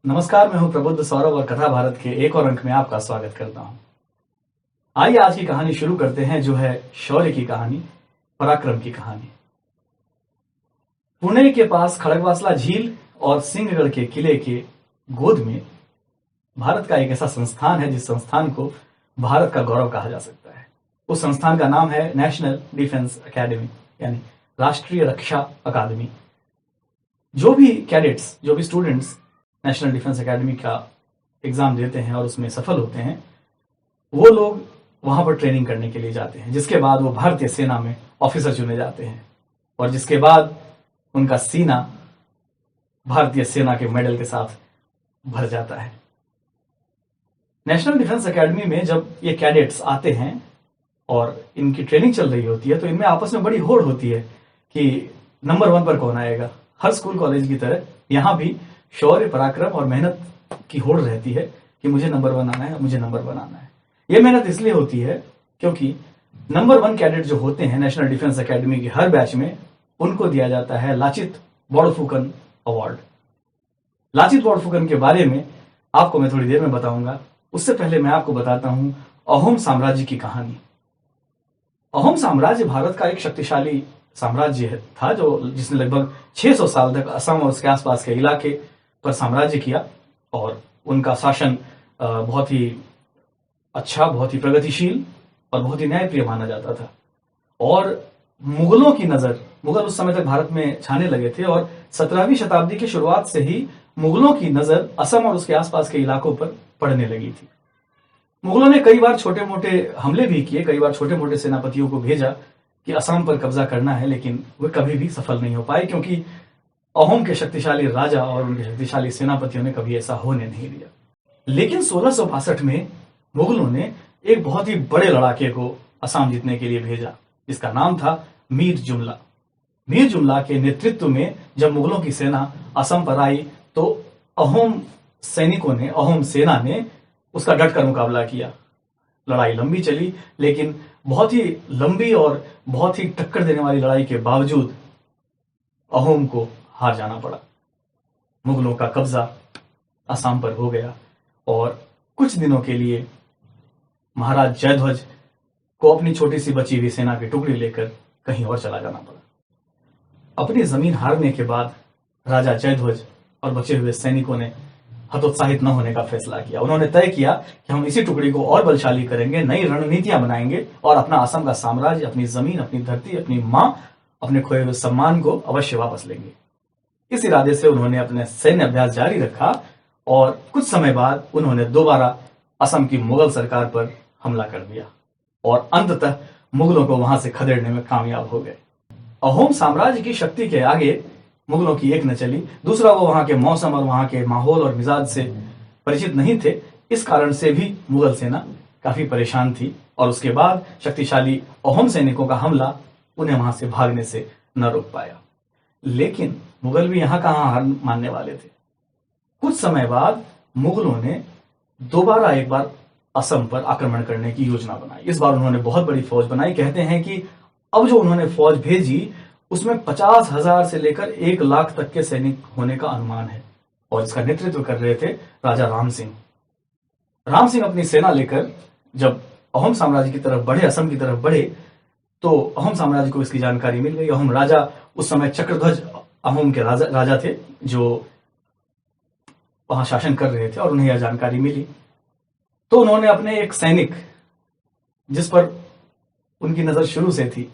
नमस्कार, मैं हूं प्रबुद्ध सौरभ और कथा भारत के एक और अंक में आपका स्वागत करता हूं। आइए आज की कहानी शुरू करते हैं, जो है शौर्य की कहानी, पराक्रम की कहानी। पुणे के पास खड़गवासला झील और सिंहगढ़ के किले के गोद में भारत का एक ऐसा संस्थान है जिस संस्थान को भारत का गौरव कहा जा सकता है। उस संस्थान का नाम है नेशनल डिफेंस एकेडमी, यानी राष्ट्रीय रक्षा अकादमी। जो भी कैडेट्स, जो भी स्टूडेंट्स नेशनल डिफेंस एकेडमी का एग्जाम देते हैं और उसमें सफल होते हैं, वो लोग वहां पर ट्रेनिंग करने के लिए जाते हैं, जिसके बाद वो भारतीय सेना में ऑफिसर चुने जाते हैं और जिसके बाद उनका सीना भारतीय सेना के मेडल के साथ भर जाता है। नेशनल डिफेंस एकेडमी में जब ये कैडेट्स आते हैं और इनकी ट्रेनिंग चल रही होती है, तो इनमें आपस में बड़ी होड़ होती है कि नंबर 1 पर कौन आएगा। हर स्कूल कॉलेज की तरह यहां भी शौर्य, पराक्रम और मेहनत की होड़ रहती है कि मुझे नंबर 1 आना है, मुझे नंबर 1 आना है। यह मेहनत इसलिए होती है क्योंकि नंबर 1 कैडेट जो होते हैं नेशनल डिफेंस एकेडमी के हर बैच में, उनको दिया जाता है लाचित बोड़फुकन अवार्ड। लाचित बोड़फुकन के बारे में आपको मैं थोड़ी देर में बताऊंगा। उससे पहले मैं आपको बताता हूं अहोम साम्राज्य की कहानी। अहोम साम्राज्य भारत का एक शक्तिशाली साम्राज्य था, जिसने लगभग 600 साल तक असम और उसके आसपास के इलाके पर साम्राज्य किया और उनका शासन बहुत ही अच्छा, बहुत ही प्रगतिशील और बहुत ही न्यायप्रिय माना जाता था। और मुगलों की नजर, मुगल उस समय तक भारत में छाने लगे थे और 17वीं शताब्दी की शुरुआत से ही मुगलों की नजर असम और उसके आसपास के इलाकों पर पड़ने लगी थी। मुगलों ने कई बार छोटे मोटे हमले भी किए, कई बार छोटे मोटे सेनापतियों को भेजा कि असम पर कब्जा करना है, लेकिन वे कभी भी सफल नहीं हो पाए क्योंकि अहोम के शक्तिशाली राजा और उनके शक्तिशाली सेनापतियों ने कभी ऐसा होने नहीं दिया। लेकिन 1662 में मुगलों ने एक बहुत ही बड़े लड़ाके को असम जीतने के लिए भेजा, जिसका नाम था मीर जुमला। मीर जुमला के नेतृत्व में जब मुगलों की सेना असम पर आई, तो अहोम सैनिकों ने, अहोम सेना ने उसका डटकर मुकाबला किया। लड़ाई लंबी चली, लेकिन बहुत ही लंबी और बहुत ही टक्कर देने वाली लड़ाई के बावजूद अहोम को हार जाना पड़ा। मुगलों का कब्जा असम पर हो गया और कुछ दिनों के लिए महाराज जयध्वज को अपनी छोटी सी बची हुई सेना की टुकड़ी लेकर कहीं और चला जाना पड़ा। अपनी जमीन हारने के बाद राजा जयध्वज और बचे हुए सैनिकों ने हतोत्साहित न होने का फैसला किया। उन्होंने तय किया कि हम इसी टुकड़ी को और बलशाली करेंगे, नई रणनीतियां बनाएंगे और अपना असम का साम्राज्य, अपनी जमीन, अपनी धरती, अपनी मां, अपने खोए हुए सम्मान को अवश्य वापस लेंगे। इस इरादे से उन्होंने अपने सैन्य अभ्यास जारी रखा और कुछ समय बाद उन्होंने दोबारा असम की मुगल सरकार पर हमला कर दिया और अंततः मुगलों को वहां से खदेड़ने में कामयाब हो गए। अहोम साम्राज्य की शक्ति के आगे मुगलों की एक न चली। दूसरा, वो वहां के मौसम और वहां के माहौल और मिजाज से परिचित नहीं थे। इस कारण से भी मुगल सेना काफी परेशान थी और उसके बाद शक्तिशाली अहोम सैनिकों का हमला उन्हें वहां से भागने से न रोक पाया। लेकिन मुगल भी यहां कहां हार मानने वाले थे। कुछ समय बाद मुगलों ने दोबारा एक बार असम पर आक्रमण करने की योजना बनाई। इस बार उन्होंने बहुत बड़ी फौज बनाई। कहते हैं कि अब जो उन्होंने फौज भेजी, उसमें 50,000 से लेकर 1 लाख तक के सैनिक होने का अनुमान है और इसका नेतृत्व कर रहे थे राजा राम सिंह। राम सिंह अपनी सेना लेकर जब अहोम साम्राज्य की तरफ बढ़े, असम की तरफ बढ़े, तो अहोम साम्राज्य को इसकी जानकारी मिल गई। अहोम राजा उस समय चक्रध्वज अहोम के राजा थे, जो वहां शासन कर रहे थे, और उन्हें यह जानकारी मिली। तो उन्होंने अपने एक सैनिक, जिस पर उनकी नजर शुरू से थी,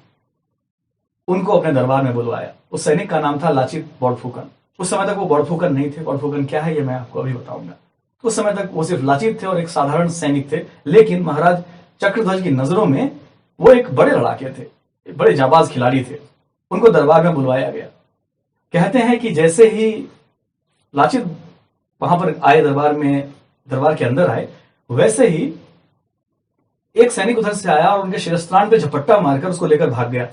उनको अपने दरबार में बुलवाया। उस सैनिक का नाम था लाचित बोड़फुकन। उस समय तक वो बोड़फुकन नहीं थे। बोड़फुकन क्या है, ये मैं आपको अभी बताऊंगा। उस समय तक वो सिर्फ लाचित थे और एक साधारण सैनिक थे, लेकिन महाराज चक्रध्वज की नजरों में वो एक बड़े लड़ाके थे, एक बड़े जाबाज खिलाड़ी थे। उनको दरबार में बुलवाया गया। कहते हैं कि जैसे ही लाचित वहां पर आए, दरबार के अंदर आए, वैसे ही एक सैनिक उधर से आया और उनके शिरस्त्राण पे झपट्टा मारकर उसको लेकर भाग गया।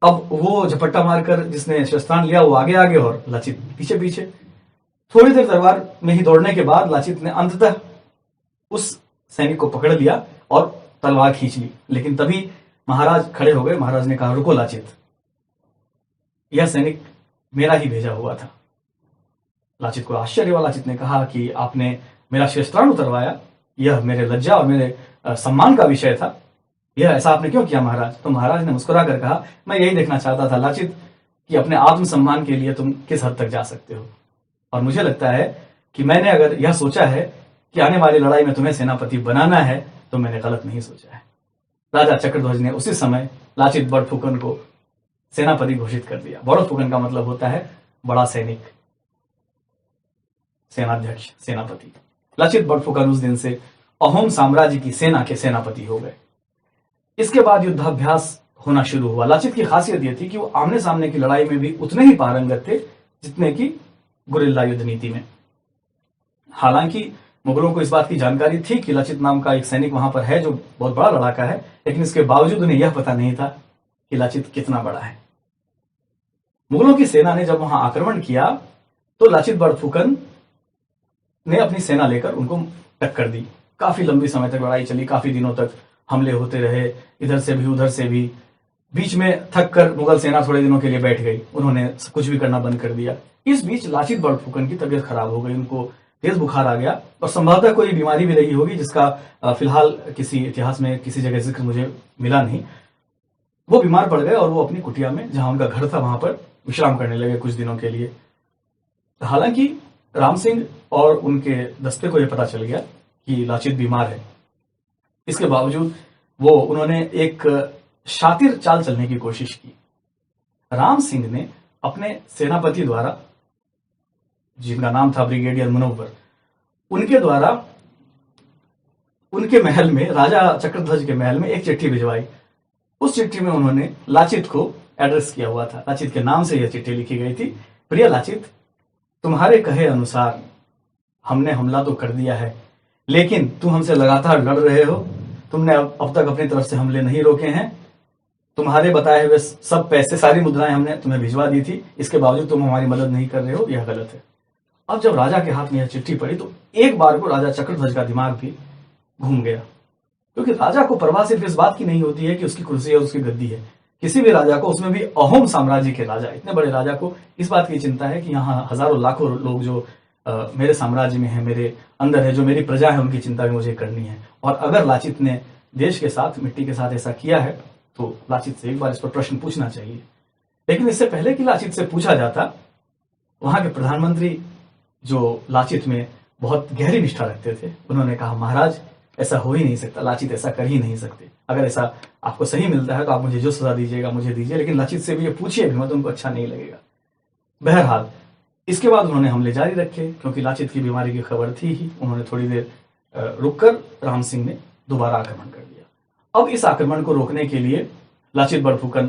अब वो झपट्टा मारकर जिसने शस्त्रान लिया, वो आगे आगे और लाचित पीछे पीछे। थोड़ी देर दरबार में ही दौड़ने के बाद लाचित ने अंततः उस सैनिक को पकड़ लिया और तलवार खींच ली। लेकिन तभी महाराज खड़े हो गए। महाराज ने कहा, रुको लाचित, यह सैनिक मेरा ही भेजा हुआ था। लाचित को आश्चर्य हुआ। लाचित ने कहा कि आपने मेरा शस्त्राण उतरवाया, यह मेरे लज्जा और मेरे सम्मान का विषय था, यह ऐसा आपने क्यों किया महाराज? तो महाराज ने मुस्कुरा कर कहा, मैं यही देखना चाहता था लाचित कि अपने आत्मसम्मान के लिए तुम किस हद तक जा सकते हो। और मुझे लगता है कि मैंने अगर यह सोचा है कि आने वाली लड़ाई में तुम्हें सेनापति बनाना है तो मैंने गलत नहीं सोचा है। राजा चक्रध्वज ने उसी समय लाचित बड़फुकन को सेनापति घोषित कर दिया। बड़फुकन का मतलब होता है बड़ा सैनिक, सेनाध्यक्ष, सेनापति। लाचित बड़फुकन उस दिन से अहोम साम्राज्य की सेना के सेनापति हो गए। इसके बाद युद्धाभ्यास होना शुरू हुआ। लाचित की खासियत यह थी कि वो आमने सामने की लड़ाई में भी उतने ही पारंगत थे जितने की गुरिल्ला युद्ध नीति में। हालांकि मुगलों को इस बात की जानकारी थी कि लाचित नाम का एक सैनिक वहां पर है जो बहुत बड़ा लड़ाका है, लेकिन इसके बावजूद उन्हें यह पता नहीं था कि लाचित कितना बड़ा है। मुगलों की सेना ने जब वहां आक्रमण किया तो लाचित बड़फुकन ने अपनी सेना लेकर उनको टक्कर दी। काफी लंबी समय तक लड़ाई चली, काफी दिनों तक हमले होते रहे, इधर से भी उधर से भी। बीच में थक कर मुगल सेना थोड़े दिनों के लिए बैठ गई, उन्होंने कुछ भी करना बंद कर दिया। इस बीच लाचित बड़फुकन की तबीयत खराब हो गई, उनको तेज बुखार आ गया और संभवतः कोई बीमारी भी रही होगी जिसका फिलहाल किसी इतिहास में किसी जगह जिक्र मुझे मिला नहीं। वो बीमार पड़ गए और वो अपनी कुटिया में, जहां उनका घर था, वहां पर विश्राम करने लगे कुछ दिनों के लिए। हालांकि राम सिंह और उनके दस्ते को यह पता चल गया कि लाचित बीमार है। इसके बावजूद उन्होंने एक शातिर चाल चलने की कोशिश की। राम सिंह ने अपने सेनापति द्वारा, जिनका नाम था ब्रिगेडियर मुनव्वर, उनके द्वारा उनके महल में, राजा चक्रध्वज के महल में एक चिट्ठी भिजवाई। उस चिट्ठी में उन्होंने लाचित को एड्रेस किया हुआ था। लाचित के नाम से यह चिट्ठी लिखी गई थी। प्रिय लाचित, तुम्हारे कहे अनुसार हमने हमला तो कर दिया है, लेकिन तुम हमसे लगातार लड़ रहे हो। तुमने अब तक अपनी तरफ से हमले नहीं रोके हैं। तुम्हारे बताए हुए सब पैसे, सारी मुद्राएं हमने तुम्हें भिजवा दी थी, इसके बावजूद तुम हमारी मदद नहीं कर रहे हो, यह गलत है। अब जब राजा के हाथ में यह चिट्ठी पड़ी तो एक बार को राजा चक्रध्वज का दिमाग भी घूम गया, क्योंकि राजा को परवाह सिर्फ इस बात की नहीं होती है कि उसकी कुर्सी है, उसकी गद्दी है। किसी भी राजा को, उसमें भी अहोम साम्राज्य के राजा, इतने बड़े राजा को इस बात की चिंता है कि यहाँ हजारों लाखों लोग जो मेरे साम्राज्य में है, मेरे अंदर है, जो मेरी प्रजा है, उनकी चिंता भी मुझे करनी है। और अगर लाचित ने देश के साथ, मिट्टी के साथ ऐसा किया है तो लाचित से एक बार इस पर प्रश्न पूछना चाहिए। लेकिन इससे पहले कि लाचित से पूछा जाता, वहां के प्रधानमंत्री, जो लाचित में बहुत गहरी निष्ठा रखते थे, उन्होंने कहा, महाराज ऐसा हो ही नहीं सकता, लाचित ऐसा कर ही नहीं सकते। अगर ऐसा आपको सही मिलता है तो आप मुझे जो सजा दीजिएगा मुझे दीजिए, लेकिन लाचित से भी ये पूछिए भी मत, उनको अच्छा नहीं लगेगा। बहरहाल इसके बाद उन्होंने हमले जारी रखे, क्योंकि लाचित की बीमारी की खबर थी ही। उन्होंने थोड़ी देर रुककर राम सिंह ने दोबारा आक्रमण कर दिया। अब इस आक्रमण को रोकने के लिए लाचित बड़फुकन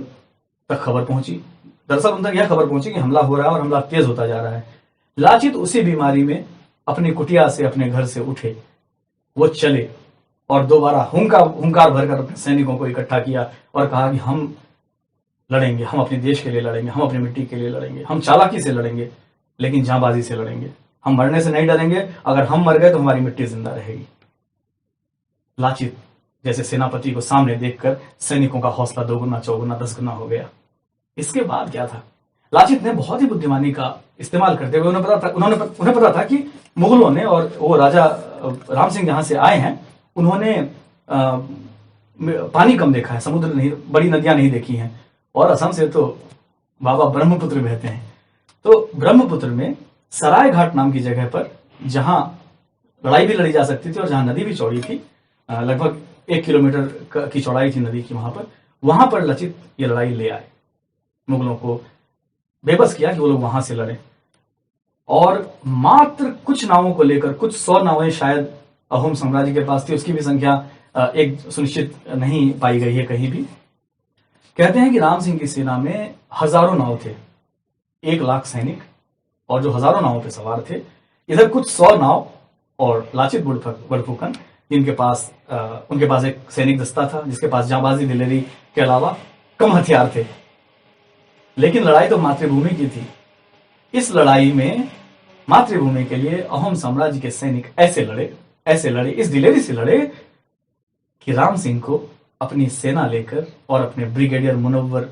तक खबर पहुंची। दरअसल उन तक यह खबर पहुंची कि हमला हो रहा है और हमला तेज होता जा रहा है। लाचित उसी बीमारी में अपनी कुटिया से, अपने घर से उठे, वो चले और दोबारा हुंकार भरकर अपने सैनिकों को इकट्ठा किया और कहा कि हम लड़ेंगे, हम अपने देश के लिए लड़ेंगे, हम अपनी मिट्टी के लिए लड़ेंगे, हम चालाकी से लड़ेंगे, लेकिन जांबाजी से लड़ेंगे। हम मरने से नहीं डरेंगे, अगर हम मर गए तो हमारी मिट्टी जिंदा रहेगी। लाचित जैसे सेनापति को सामने देखकर सैनिकों का हौसला दोगुना, चौगुना, 10 गुना हो गया। इसके बाद क्या था, लाचित ने बहुत ही बुद्धिमानी का इस्तेमाल करते हुए, उन्हें पता था कि मुगलों ने और वो राजा राम सिंह जहां से आए हैं, उन्होंने पानी कम देखा है, समुद्र नहीं, बड़ी नदियां नहीं देखी हैं, और असम से तो बाबा ब्रह्मपुत्र बहते हैं। तो ब्रह्मपुत्र में सराय घाट नाम की जगह पर, जहां लड़ाई भी लड़ी जा सकती थी और जहां नदी भी चौड़ी थी, लगभग 1 किलोमीटर की चौड़ाई थी नदी की, वहां पर लाचित ये लड़ाई ले आए। मुगलों को बेबस किया कि वो लोग वहां से लड़े, और मात्र कुछ नावों को लेकर, कुछ 100 नावें शायद अहोम साम्राज्य के पास थी, उसकी भी संख्या एक सुनिश्चित नहीं पाई गई है कहीं भी। कहते हैं कि राम सिंह की सेना में हजारों नाव थे, 1 लाख सैनिक, और जो हजारों नावों पे सवार थे, इधर कुछ 100 नाव और लाचित बड़फुकन, जिनके पास उनके पास एक सैनिक दस्ता था जिसके पास जांबाजी, दिलेरी के अलावा कम हथियार थे। लेकिन लड़ाई तो मातृभूमि की थी। इस लड़ाई में मातृभूमि के लिए अहोम साम्राज्य के सैनिक ऐसे लड़े, इस दिलेरी से लड़े कि राम सिंह को अपनी सेना लेकर और अपने ब्रिगेडियर मुनव्वर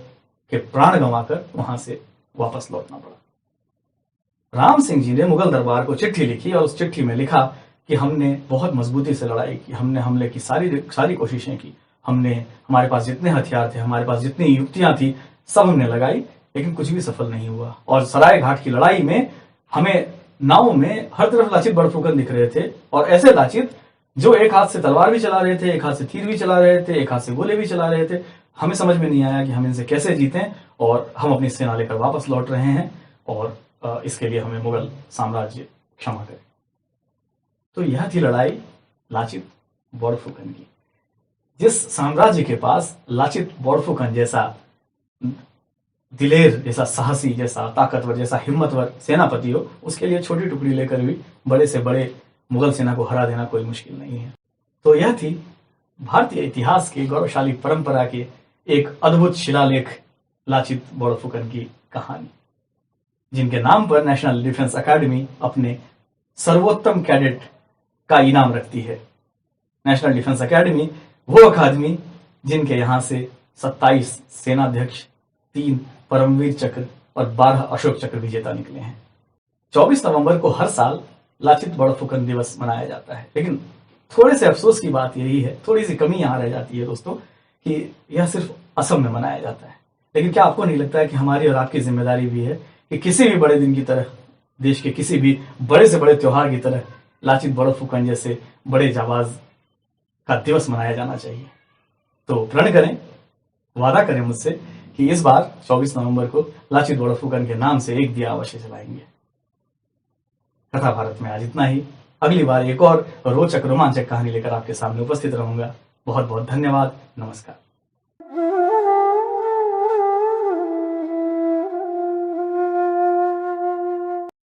के प्राण गंवाकर वहां से वापस लौटना पड़ा। राम सिंह जी ने मुगल दरबार को चिट्ठी लिखी और उस चिट्ठी में लिखा कि हमने बहुत मजबूती से लड़ाई की, हमने हमले की सारी कोशिशें की, हमने हमारे पास जितने हथियार थे, हमारे पास जितनी युक्तियां थी, सब हमने लगाई, लेकिन कुछ भी सफल नहीं हुआ। और सराय घाट की लड़ाई में हमें नावों में हर तरफ लाचित बड़फुकन दिख रहे थे, और ऐसे लाचित जो एक हाथ से तलवार भी चला रहे थे, एक हाथ से तीर भी चला रहे थे, एक हाथ से गोले भी चला रहे थे। हमें समझ में नहीं आया कि हम इनसे कैसे जीतें, और हम अपनी सेना लेकर वापस लौट रहे हैं, और इसके लिए हमें मुगल साम्राज्य क्षमा करे। तो यह थी लड़ाई लाचित बड़फुकन की। जिस साम्राज्य के पास लाचित बड़फुकन जैसा दिलेर, जैसा साहसी, जैसा ताकतवर, जैसा हिम्मतवर सेनापति हो, उसके लिए छोटी टुकड़ी लेकर भी बड़े से बड़े मुगल सेना को हरा देना कोई मुश्किल नहीं है। तो यह थी भारतीय इतिहास की गौरवशाली परंपरा के एक अद्भुत शिलालेख लाचित बड़फुकन की कहानी, जिनके नाम पर नेशनल डिफेंस अकेडमी अपने सर्वोत्तम कैडेट का इनाम रखती है। नेशनल डिफेंस अकेडमी वो अकादमी जिनके यहां से 27 सेनाध्यक्ष, 3 परमवीर चक्र और 12 अशोक चक्र विजेता निकले हैं। 24 नवंबर को हर साल लाचित बड़फुकन दिवस मनाया जाता है, लेकिन थोड़े से अफसोस की बात यही है, थोड़ी सी कमी यहां रह जाती है दोस्तों, कि यह सिर्फ असम में मनाया जाता है। लेकिन क्या आपको नहीं लगता है कि हमारी और आपकी जिम्मेदारी भी है कि किसी भी बड़े दिन की तरह, देश के किसी भी बड़े से बड़े त्योहार की तरह लाचित बड़फुकन जैसे बड़े जाबाज का दिवस मनाया जाना चाहिए। तो प्रण करें, वादा करें मुझसे कि इस बार 24 नवंबर को लाचित बड़फुकन के नाम से एक दिया अवश्य जलाएंगे। कथा भारत में आज इतना ही। अगली बार एक और रोचक रोमांचक कहानी लेकर आपके सामने उपस्थित रहूंगा। बहुत बहुत धन्यवाद। नमस्कार।